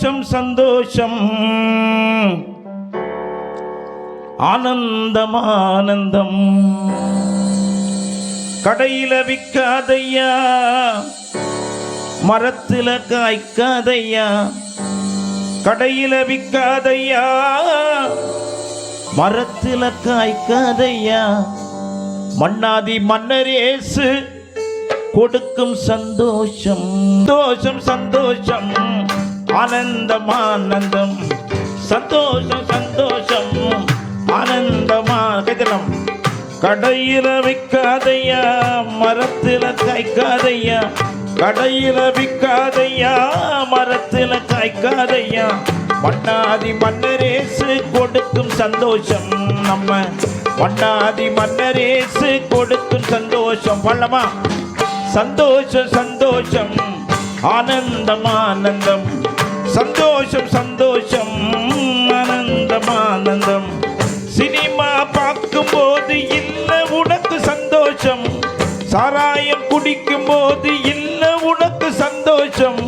சந்தோஷம் சந்தோஷம் ஆனந்தம் ஆனந்தம். கடையில விற்காதையா, மரத்துல காய்க்காதையா. கடையில விற்காதையா, மரத்துல காய்க்காதையா. மன்னாதி மன்னரேசு கொடுக்கும் சந்தோஷம் சந்தோஷம் சந்தோஷம் ஆனந்தம் ஆனந்தம். சந்தோஷம் சந்தோஷம் ஆனந்தமா கேட்கலாம். கடையில விற்காதையா, மரத்துல காய்க்காதையா. கடையில விற்காதையா, மரத்துல காய்க்காதையா. மன்னாதி மன்னரேசு கொடுக்கும் சந்தோஷம். நம்ம மன்னாதி மன்னரேசு கொடுக்கும் சந்தோஷம். பள்ளமா சந்தோஷம் சந்தோஷம் ஆனந்தம் ஆனந்தம். சந்தோஷம் சந்தோஷம் ஆனந்தம் ஆனந்தம். சினிமா பார்க்கும் போது இல்ல உனக்கு சந்தோஷம். சாராயம் குடிக்கும் போது இல்ல உனக்கு சந்தோஷம்.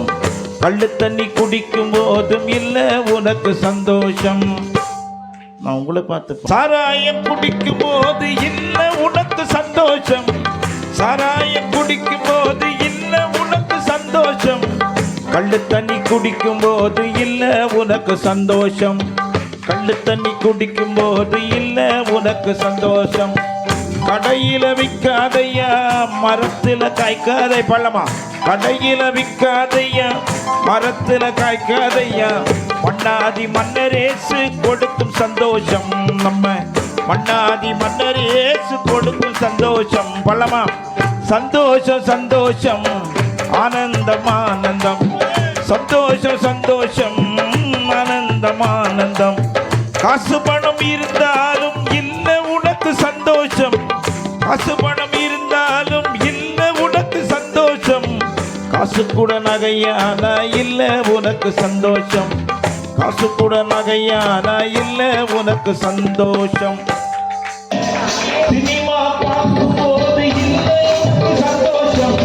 கள்ளு தண்ணி குடிக்கும் போதும் இல்ல உனக்கு சந்தோஷம். நான் உங்களை பார்த்து சாராயம் குடிக்கும் போது இல்ல உனக்கு சந்தோஷம். சாராயம் குடிக்கும் போது இல்ல உனக்கு சந்தோஷம். கள்ளு தண்ணி குடிக்கும் போது இல்ல உனக்கு சந்தோஷம். கள்ளு தண்ணி குடிக்கும் போது இல்ல உனக்கு சந்தோஷம். கடையில விற்காதையா, மரத்துல காய்க்காதை. பள்ளமா கடையில விற்காதையா, மரத்துல காய்க்காதையா. மன்னாதி மன்னரேசு கொடுக்கும் சந்தோஷம். நம்ம மன்னாதி மன்னரேசு கொடுக்கும் சந்தோஷம். பள்ளமா சந்தோஷம் சந்தோஷம் ஆனந்தம் ஆனந்தம். சந்தோஷம் சந்தோஷம் ஆனந்தம் ஆனந்தம். காசு பணம் இருந்தாலும் இல்ல உனக்கு சந்தோஷம். காசு பணம் இருந்தாலும் இல்ல உனக்கு சந்தோஷம். காசு கூட நகையானா இல்ல உனக்கு சந்தோஷம். காசு கூட நகையானா இல்ல உனக்கு சந்தோஷம். சினிமா பார்க்கும் போது இல்ல உனக்கு சந்தோஷம்.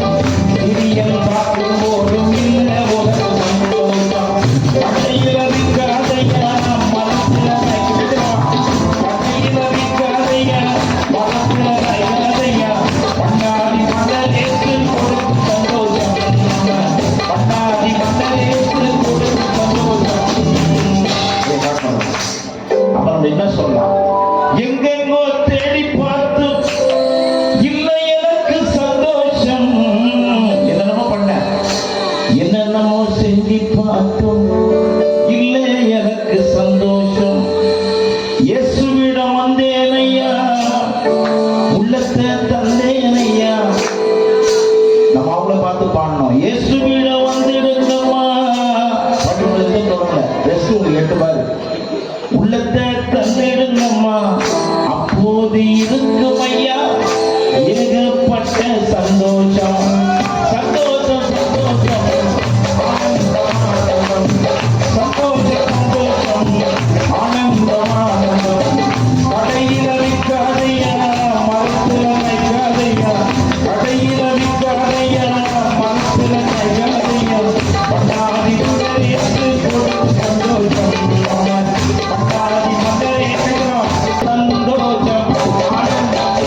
சீரியல் பார்க்கும் போதும் இல்ல உனக்கு சந்தோஷம். கடையில விற்காதையா, மரத்துல காய்க்காதையா. கடையில விற்காதையா, மரத்துல காய்க்காதையா. மன்னாதி மன்னரேசு கொடுக்கும் சந்தோஷம். மன்னாதி மன்னரேசு கொடுக்கும் சந்தோஷம். அவன் என்ன சொல்லலாம்? எங்கெங்கோ தேடி பார்த்து இல்லை எனக்கு சந்தோஷம். என்னென்னமோ பண்ண, என்னென்னமோ செஞ்சு பார்த்தோம், இல்லை எனக்கு சந்தோஷம். இயேசுவிடம் வந்தேனையா, உள்ளத்தை தந்தேனையா. நம்ம அவங்கள பார்த்து பாடணும். இயேசுவிடம் வந்துடுங்கம்மா. பட்டு தொடங்கல ரெஸ்ட் உங்களுக்கு எட்டு பாரு. உள்ளத்தை தந்திடுங்கம்மா, அப்போது இருக்கும் ஐயா ஏகப்பட்ட சந்தோஷம். சந்தோஷம் சந்தோஷம் சந்தோஷம் சந்தோஷம் ஆனந்தம் ஆனந்தம். கடையில விற்காதையா, மரத்துல வைக்காதையா. கடையில விற்காதையா, மரத்துல வைக்காதையா. மன்னாதி மன்னரேசு கொடுக்கும் சந்தோஷம். மன்னாதி மன்னரேசு சந்தோஷம் ஆனந்தம்.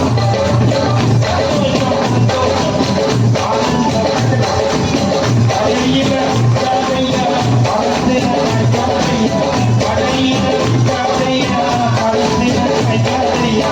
கடையில விற்காதையா, மரத்துல வைக்காதையா. கடையில விற்காதையா, மரத்துல வைக்காதையா.